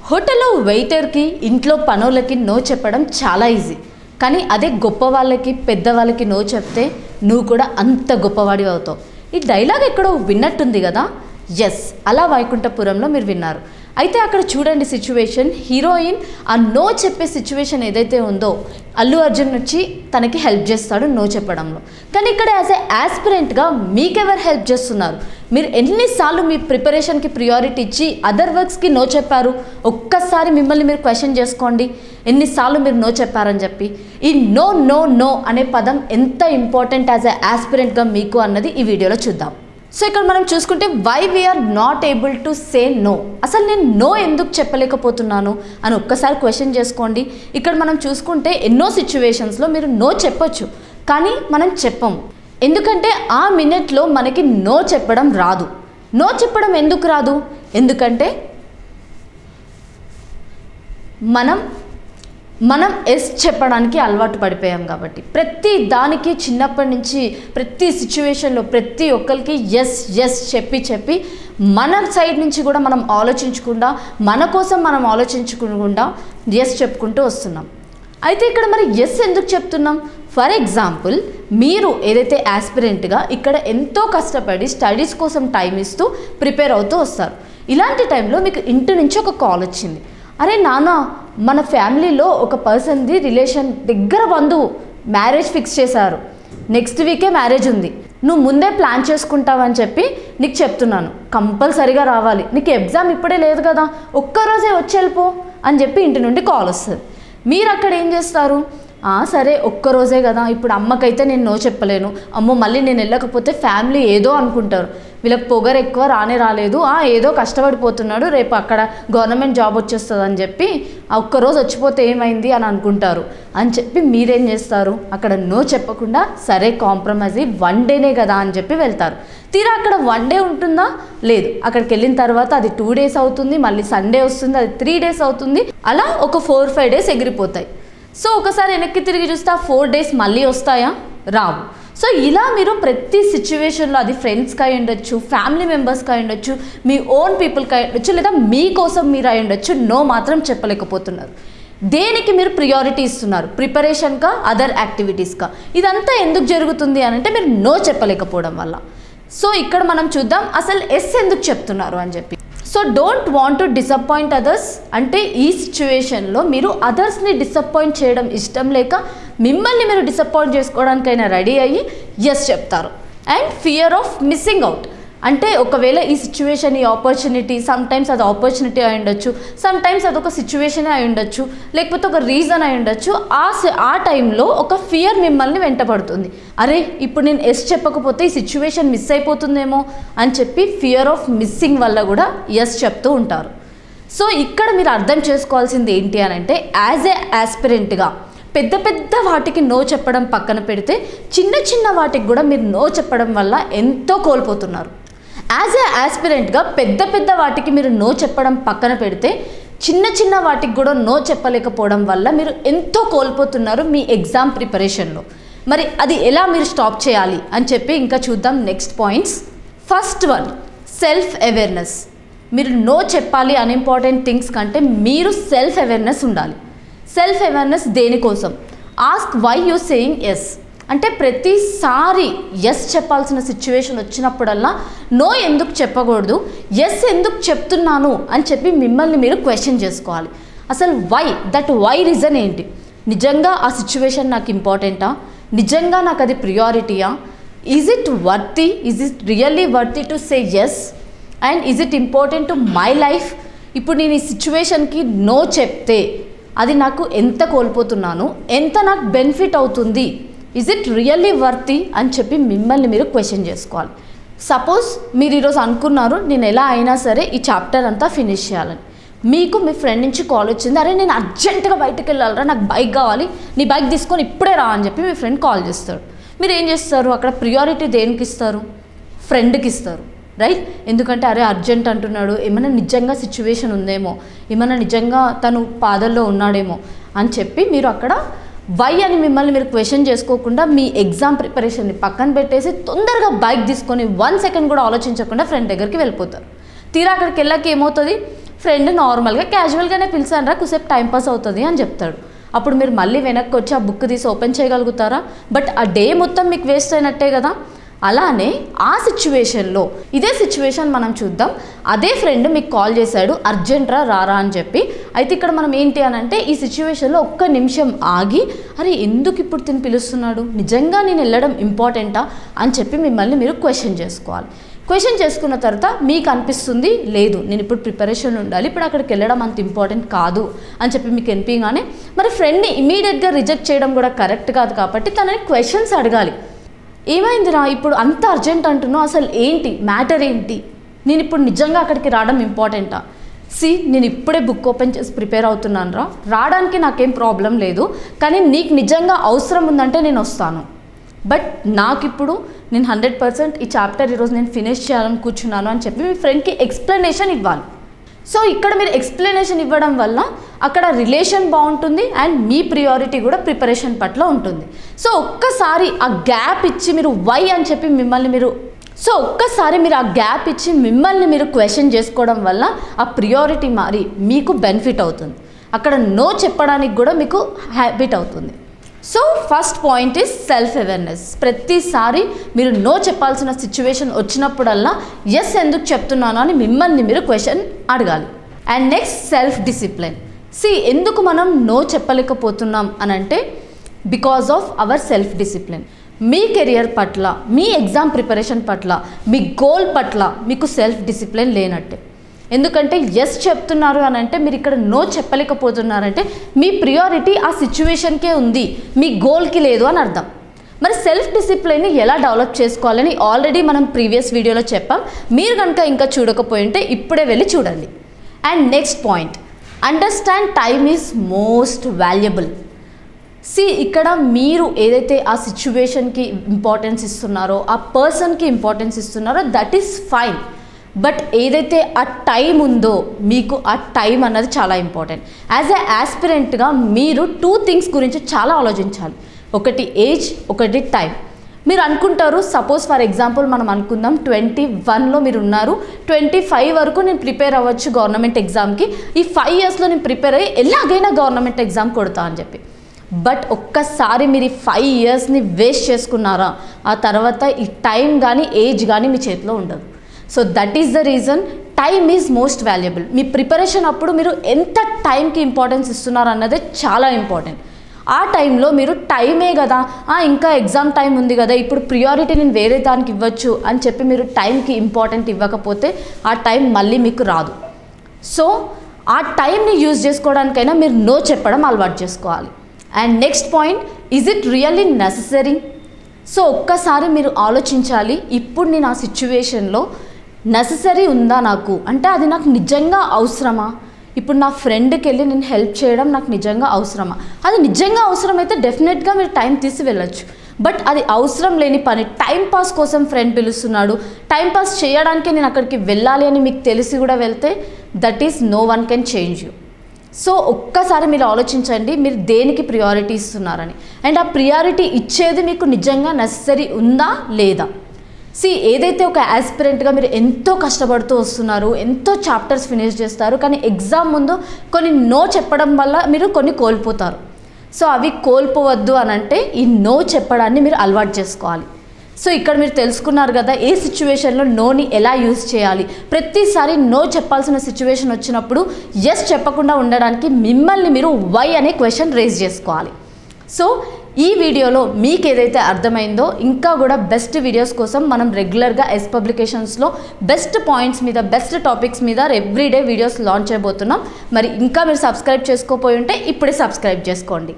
హోటల్లో వెయిటర్కి ఇంట్లో పనులకి నో చెప్పడం చాలా ఈజీ. కానీ అదే గొప్ప వాళ్ళకి పెద్దవాళ్ళకి నో చెప్తే నువ్వు కూడా అంత గొప్పవాడివి అవుతావు. ఈ డైలాగ్ ఎక్కడో విన్నట్టుంది కదా. ఎస్, అలా వైకుంఠపురంలో మీరు విన్నారు. అయితే అక్కడ చూడండి సిచ్యువేషన్, హీరోయిన్ ఆ నో చెప్పే సిచ్యువేషన్ ఏదైతే ఉందో అల్లు అర్జున్ వచ్చి తనకి హెల్ప్ చేస్తాడు నో చెప్పడంలో. కానీ ఇక్కడ యాజ్ ఏ యాస్పిరెంట్గా మీకెవరు హెల్ప్ చేస్తున్నారు? మీరు ఎన్నిసార్లు మీ ప్రిపరేషన్కి ప్రియారిటీ ఇచ్చి అదర్ వర్క్స్కి నో చెప్పారు? ఒక్కసారి మిమ్మల్ని మీరు క్వశ్చన్ చేసుకోండి, ఎన్నిసార్లు మీరు నో చెప్పారని చెప్పి. ఈ నో నో నో అనే పదం ఎంత ఇంపార్టెంట్ యాజ్ ఏ యాస్పిరెంట్గా మీకు అన్నది ఈ వీడియోలో చూద్దాం. సో ఇక్కడ మనం చూసుకుంటే why we are not able to say no, అసలు నేను నో ఎందుకు చెప్పలేకపోతున్నాను అని ఒక్కసారి క్వశ్చన్ చేసుకోండి. ఇక్కడ మనం చూసుకుంటే ఎన్నో సిచ్యువేషన్స్లో మీరు నో చెప్పొచ్చు, కానీ మనం చెప్పము. ఎందుకంటే ఆ మినిట్లో మనకి నో చెప్పడం రాదు. నో చెప్పడం ఎందుకు రాదు? ఎందుకంటే మనం ఎస్ చెప్పడానికి అలవాటు పడిపోయాం కాబట్టి. ప్రతి దానికి చిన్నప్పటి నుంచి ప్రతి సిచ్యువేషన్లో ప్రతి ఒక్కరికి ఎస్ ఎస్ చెప్పి మన సైడ్ నుంచి కూడా మనం ఆలోచించకుండా, మన కోసం మనం ఆలోచించకుండా ఎస్ చెప్పుకుంటూ వస్తున్నాం. అయితే ఇక్కడ మరి ఎస్ ఎందుకు చెప్తున్నాం? ఫర్ ఎగ్జాంపుల్, మీరు ఏదైతే యాస్పిరెంట్గా ఇక్కడ ఎంతో కష్టపడి స్టడీస్ కోసం టైం ఇస్తూ ప్రిపేర్ అవుతూ వస్తారు. ఇలాంటి టైంలో మీకు ఇంటి నుంచి ఒక కాల్ వచ్చింది, అరే నాన్న మన ఫ్యామిలీలో ఒక పర్సన్ది రిలేషన్ దగ్గర బంధువు మ్యారేజ్ ఫిక్స్ చేశారు, నెక్స్ట్ వీకే మ్యారేజ్ ఉంది, నువ్వు ముందే ప్లాన్ చేసుకుంటావని చెప్పి నీకు చెప్తున్నాను, కంపల్సరీగా రావాలి, నీకు ఎగ్జామ్ ఇప్పుడే లేదు కదా, ఒక్కరోజే వచ్చి వెళ్ళిపో అని చెప్పి ఇంటి నుండి కాల్ వస్తుంది. మీరు అక్కడ ఏం చేస్తారు? సరే ఒక్కరోజే కదా, ఇప్పుడు అమ్మకైతే నేను నో చెప్పలేను, అమ్మో మళ్ళీ నేను వెళ్ళకపోతే ఫ్యామిలీ ఏదో అనుకుంటారు, వీళ్ళకి పొగరు ఎక్కువ, రాలేదు, ఏదో కష్టపడిపోతున్నాడు, రేపు అక్కడ గవర్నమెంట్ జాబ్ వచ్చేస్తుంది అని చెప్పి ఒక్కరోజు వచ్చిపోతే ఏమైంది అని అనుకుంటారు అని చెప్పి మీరేం చేస్తారు? అక్కడ నో చెప్పకుండా సరే కాంప్రమైజ్ 1 డేనే కదా అని చెప్పి వెళ్తారు. తీరా అక్కడ 1 డే ఉంటుందా? లేదు. అక్కడికి వెళ్ళిన తర్వాత అది 2 డేస్ అవుతుంది, మళ్ళీ సండే వస్తుంది, అది 3 డేస్ అవుతుంది, అలా ఒక 4-5 డేస్ ఎగిరిపోతాయి. సో ఒకసారి వెనక్కి తిరిగి చూస్తే ఆ 4 డేస్ మళ్ళీ వస్తాయా? రావు. సో ఇలా మీరు ప్రతి సిచ్యువేషన్లో, అది ఫ్రెండ్స్కి అయి ఉండొచ్చు, ఫ్యామిలీ మెంబర్స్కి అయి ఉండొచ్చు, మీ ఓన్ పీపుల్కి అయి ఉండొచ్చు, లేదా మీకోసం మీరు అయి ఉండొచ్చు, నో మాత్రం చెప్పలేకపోతున్నారు. దేనికి మీరు ప్రియారిటీ ఇస్తున్నారు? ప్రిపరేషన్కా, అదర్ యాక్టివిటీస్కా? ఇదంతా ఎందుకు జరుగుతుంది అని అంటే మీరు నో చెప్పలేకపోవడం వల్ల. సో ఇక్కడ మనం చూద్దాం అసలు ఎస్ ఎందుకు చెప్తున్నారు అని చెప్పి. So don't want to disappoint others అంటే ఈ సిచ్యువేషన్లో మీరు అదర్స్ని డిసప్పాయింట్ చేయడం ఇష్టం లేక మిమ్మల్ని మీరు డిసప్పాయింట్ చేసుకోవడానికైనా రెడీ అయ్యి ఎస్ చెప్తారు. And fear of missing out అంటే ఒకవేళ ఈ సిచ్యువేషన్, ఈ ఆపర్చునిటీ, సమ్టైమ్స్ అది ఆపర్చునిటీ అయి ఉండొచ్చు, సమ్టైమ్స్ అదొక సిచ్యువేషనే అయి ఉండొచ్చు, లేకపోతే ఒక రీజన్ అయి ఉండొచ్చు. ఆ టైంలో ఒక ఫియర్ మిమ్మల్ని వెంటపడుతుంది. అరే ఇప్పుడు నేను ఎస్ చెప్పకపోతే ఈ సిచ్యువేషన్ మిస్ అయిపోతుందేమో అని చెప్పి ఫియర్ ఆఫ్ మిస్సింగ్ వల్ల కూడా ఎస్ చెప్తూ ఉంటారు. సో ఇక్కడ మీరు అర్థం చేసుకోవాల్సింది ఏంటి అని అంటే, యాజ్ ఏ యాస్పిరెంట్గా పెద్ద పెద్ద వాటికి నో చెప్పడం పక్కన పెడితే చిన్న చిన్న వాటికి కూడా మీరు నో చెప్పడం వల్ల ఎంతో కోల్పోతున్నారు. యాజ్ ఏ యాస్పిరెంట్గా పెద్ద పెద్ద వాటికి మీరు నో చెప్పడం పక్కన పెడితే చిన్న చిన్న వాటికి కూడా నో చెప్పలేకపోవడం వల్ల మీరు ఎంతో కోల్పోతున్నారు మీ ఎగ్జామ్ ప్రిపరేషన్లో. మరి అది ఎలా మీరు స్టాప్ చేయాలి అని చెప్పి ఇంకా చూద్దాం next points. First one, self awareness. మీరు నో చెప్పాలి అన్ఇంపార్టెంట్ థింగ్స్ కంటే మీరు సెల్ఫ్ అవేర్నెస్ ఉండాలి. సెల్ఫ్ అవేర్నెస్ దేనికోసం? Ask why you saying yes అంటే ప్రతిసారి ఎస్ చెప్పాల్సిన సిచ్యువేషన్ వచ్చినప్పుడల్లా నో ఎందుకు చెప్పకూడదు, ఎస్ ఎందుకు చెప్తున్నాను అని చెప్పి మిమ్మల్ని మీరు క్వశ్చన్ చేసుకోవాలి. అసలు వై రీజన్ ఏంటి? నిజంగా ఆ సిచ్యువేషన్ నాకు ఇంపార్టెంటా? నిజంగా నాకు అది ప్రియారిటీయా? Is it worthy? Is it really worthy to say yes? And is it important to my life? ఇప్పుడు నేను ఈ సిచ్యువేషన్కి నో చెప్తే అది నాకు ఎంత కోల్పోతున్నాను, ఎంత నాకు బెనిఫిట్ అవుతుంది, ఈజ్ ఇట్ రియల్లీ వర్తీ అని చెప్పి మిమ్మల్ని మీరు క్వశ్చన్ చేసుకోవాలి. సపోజ్ మీరు ఈరోజు అనుకున్నారు నేను ఎలా అయినా సరే ఈ చాప్టర్ అంతా ఫినిష్ చేయాలని. మీకు మీ ఫ్రెండ్ నుంచి కాల్ వచ్చింది, అరే నేను అర్జెంటుగా బయటకు వెళ్ళాలరా, నాకు బైక్ కావాలి, నీ బైక్ తీసుకొని ఇప్పుడే రా అని చెప్పి మీ ఫ్రెండ్ కాల్ చేస్తాడు. మీరు ఏం చేస్తారు? అక్కడ ప్రియారిటీ దేనికి ఇస్తారు? ఫ్రెండ్కి ఇస్తారు, రైట్? ఎందుకంటే అరే అర్జెంట్ అంటున్నాడు, ఏమైనా నిజంగా సిచ్యువేషన్ ఉందేమో, ఏమైనా నిజంగా తను పాదల్లో ఉన్నాడేమో అని చెప్పి మీరు అక్కడ వై అని మిమ్మల్ని మీరు క్వశ్చన్ చేసుకోకుండా మీ ఎగ్జామ్ ప్రిపరేషన్ని పక్కన పెట్టేసి తొందరగా బైక్ తీసుకొని 1 సెకండ్ కూడా ఆలోచించకుండా ఫ్రెండ్ దగ్గరికి వెళ్ళిపోతారు. తీరా అక్కడికి వెళ్ళాక ఏమవుతుంది? ఫ్రెండ్ నార్మల్గా క్యాజువల్గానే పిలిచానరా కొద్దిసేపు టైంపాస్ అవుతుంది అని చెప్తాడు. అప్పుడు మీరు మళ్ళీ వెనక్కి వచ్చి ఆ బుక్ తీసి ఓపెన్ చేయగలుగుతారా? బట్ ఆ డే మొత్తం మీకు వేస్ట్ అయినట్టే కదా. అలానే ఆ సిచ్యువేషన్లో ఇదే సిచ్యువేషన్ మనం చూద్దాం. అదే ఫ్రెండ్ మీకు కాల్ చేశాడు, అర్జెంట్ రారా అని చెప్పి. అయితే ఇక్కడ మనం ఏంటి అని అంటే ఈ సిచ్యువేషన్లో ఒక్క నిమిషం ఆగి, అరే ఎందుకు ఇప్పుడు తిని పిలుస్తున్నాడు, నిజంగా నేను వెళ్ళడం ఇంపార్టెంటా అని చెప్పి మిమ్మల్ని మీరు క్వశ్చన్ చేసుకోవాలి. క్వశ్చన్ చేసుకున్న తర్వాత మీకు అనిపిస్తుంది లేదు నేను ఇప్పుడు ప్రిపరేషన్ ఉండాలి, ఇప్పుడు అక్కడికి వెళ్ళడం అంత ఇంపార్టెంట్ కాదు అని చెప్పి మీకు అనిపించగానే మరి ఫ్రెండ్ని ఇమీడియట్గా రిజెక్ట్ చేయడం కూడా కరెక్ట్ కాదు. కాబట్టి తనని క్వశ్చన్స్ అడగాలి. ఏమైందిరా ఇప్పుడు అంత అర్జెంట్ అంటున్నావు, అసలు ఏంటి మ్యాటర్ ఏంటి, నేను ఇప్పుడు నిజంగా అక్కడికి రావడం ఇంపార్టెంటా? నేను ఇప్పుడే బుక్ ఓపెన్ చేసి ప్రిపేర్ అవుతున్నాను రావడానికి నాకేం ప్రాబ్లం లేదు, కానీ నీకు నిజంగా అవసరం ఉందంటే నేను వస్తాను. బట్ నాకు ఇప్పుడు నేను 100% ఈ చాప్టర్ ఈరోజు నేను ఫినిష్ చేయాలని కూర్చున్నాను అని చెప్పి మీ ఫ్రెండ్కి ఎక్స్ప్లెనేషన్ ఇవ్వాలి. సో ఇక్కడ మీరు ఎక్స్ప్లెనేషన్ ఇవ్వడం వల్ల అక్కడ రిలేషన్ బాగుంటుంది అండ్ మీ ప్రియారిటీ కూడా ప్రిపరేషన్ పట్ల ఉంటుంది. సో ఒక్కసారి ఆ గ్యాప్ ఇచ్చి మీరు వై అని చెప్పి ఒక్కసారి మీరు ఆ గ్యాప్ ఇచ్చి మిమ్మల్ని మీరు క్వశ్చన్ చేసుకోవడం వల్ల ఆ ప్రియారిటీ మారి మీకు బెనిఫిట్ అవుతుంది. అక్కడ నో చెప్పడానికి కూడా మీకు హ్యాబిట్ అవుతుంది. So first point is self awareness. ప్రతిసారి మీరు నో చెప్పాల్సిన సిచ్యువేషన్ వచ్చినప్పుడల్లా ఎస్ ఎందుకు చెప్తున్నాను అని మిమ్మల్ని మీరు క్వశ్చన్ అడగాలి. And next self discipline. ఎందుకు మనం నో చెప్పలేకపోతున్నాం అని అంటే because of our self discipline. Me career పట్ల, మీ ఎగ్జామ్ ప్రిపరేషన్ పట్ల, మీ గోల్ పట్ల మీకు సెల్ఫ్ డిసిప్లిన్ లేనట్టే. ఎందుకంటే ఎస్ చెప్తున్నారు అని అంటే మీరు ఇక్కడ నో చెప్పలేకపోతున్నారంటే మీ ప్రియారిటీ ఆ సిచ్యువేషన్కే ఉంది, మీ గోల్కి లేదు అని అర్థం. మరి సెల్ఫ్ డిసిప్లిన్ని ఎలా డెవలప్ చేసుకోవాలని ఆల్రెడీ మనం ప్రీవియస్ వీడియోలో చెప్పాం. మీరు కనుక ఇంకా చూడకపోయి ఉంటే ఇప్పుడే వెళ్ళి చూడండి. And next point, understand time is most valuable. ఇక్కడ మీరు ఏదైతే ఆ సిచ్యువేషన్కి ఇంపార్టెన్స్ ఇస్తున్నారో, ఆ పర్సన్కి ఇంపార్టెన్స్ ఇస్తున్నారో దట్ ఈస్ ఫైన్. బట్ ఏదైతే ఆ టైం ఉందో మీకు ఆ టైం అన్నది చాలా ఇంపార్టెంట్. యాజ్ ఎ యాస్పిరెంట్గా మీరు 2 థింగ్స్ గురించి చాలా ఆలోచించాలి. ఒకటి ఏజ్, ఒకటి టైం. మీరు అనుకుంటారు, సపోజ్ ఫర్ ఎగ్జాంపుల్ మనం అనుకుందాం 21లో మీరు ఉన్నారు, 25 వరకు నేను ప్రిపేర్ అవ్వచ్చు గవర్నమెంట్ ఎగ్జామ్కి, ఈ 5 ఇయర్స్లో నేను ప్రిపేర్ అయ్యి ఎలాగైనా గవర్నమెంట్ ఎగ్జామ్ కొడతా అని చెప్పి. బట్ ఒక్కసారి మీరు ఈ 5 ఇయర్స్ని వేస్ట్ చేసుకున్నారా, ఆ తర్వాత ఈ టైం కానీ ఏజ్ కానీ మీ చేతిలో ఉండదు. So that is the reason time is most valuable. Me preparation అప్పుడు మీరు ఎంత టైంకి ఇంపార్టెన్స్ ఇస్తున్నారు అన్నదే చాలా ఇంపార్టెంట్. ఆ టైంలో మీరు టైమే కదా, ఇంకా ఎగ్జామ్ టైం ఉంది కదా, ఇప్పుడు ప్రియారిటీ నేను వేరే దానికి ఇవ్వచ్చు అని చెప్పి మీరు టైంకి ఇంపార్టెంట్ ఇవ్వకపోతే ఆ టైం మళ్ళీ మీకు రాదు. సో ఆ టైంని యూజ్ చేసుకోవడానికైనా మీరు నో చెప్పడం అలవాటు చేసుకోవాలి. And next point, is it really necessary? ఒక్కసారి మీరు ఆలోచించాలి, ఇప్పుడు నేను ఆ సిచ్యువేషన్లో నెససరీ ఉందా నాకు, అంటే అది నాకు నిజంగా అవసరమా? ఇప్పుడు నా ఫ్రెండ్కి వెళ్ళి నేను హెల్ప్ చేయడం నాకు నిజంగా అవసరమా? అది నిజంగా అవసరమైతే డెఫినెట్గా మీరు టైం తీసి వెళ్ళొచ్చు. బట్ అది అవసరం లేని పని, టైంపాస్ కోసం ఫ్రెండ్ పిలుస్తున్నాడు, టైంపాస్ చేయడానికే నేను అక్కడికి వెళ్ళాలి అని మీకు తెలిసి కూడా వెళ్తే that is no one can change you. So ఒక్కసారి మీరు ఆలోచించండి మీరు దేనికి ప్రియారిటీ ఇస్తున్నారని, అండ్ ఆ ప్రియారిటీ ఇచ్చేది మీకు నిజంగా నెససరీ ఉందా లేదా. ఏదైతే ఒక యాస్పిరెంట్గా మీరు ఎంతో కష్టపడుతూ వస్తున్నారు, ఎంతో చాప్టర్స్ ఫినిష్ చేస్తారు, కానీ ఎగ్జామ్ ముందు కొన్ని నో చెప్పడం వల్ల మీరు కొన్ని కోల్పోతారు. సో అవి కోల్పోవద్దు అని అంటే ఈ నో చెప్పడాన్ని మీరు అలవాటు చేసుకోవాలి. ఇక్కడ మీరు తెలుసుకున్నారు కదా ఏ సిచ్యువేషన్లో నోని ఎలా యూజ్ చేయాలి. ప్రతిసారి నో చెప్పాల్సిన సిచ్యువేషన్ వచ్చినప్పుడు ఎస్ చెప్పకుండా ఉండడానికి మిమ్మల్ని మీరు వై అనే క్వశ్చన్ రేజ్ చేసుకోవాలి. సో ఈ వీడియోలో మీకు ఏదైతే అర్థమైందో ఇంకా కూడా బెస్ట్ వీడియోస్ కోసం మనం రెగ్యులర్గా ఎస్ పబ్లికేషన్స్లో బెస్ట్ పాయింట్స్ మీద, బెస్ట్ టాపిక్స్ మీద ఎవ్రీడే వీడియోస్ లాంచ్ చేయబోతున్నాం. మరి ఇంకా మీరు సబ్స్క్రైబ్ చేసుకోకపోయి ఉంటే ఇప్పుడే సబ్స్క్రైబ్ చేసుకోండి.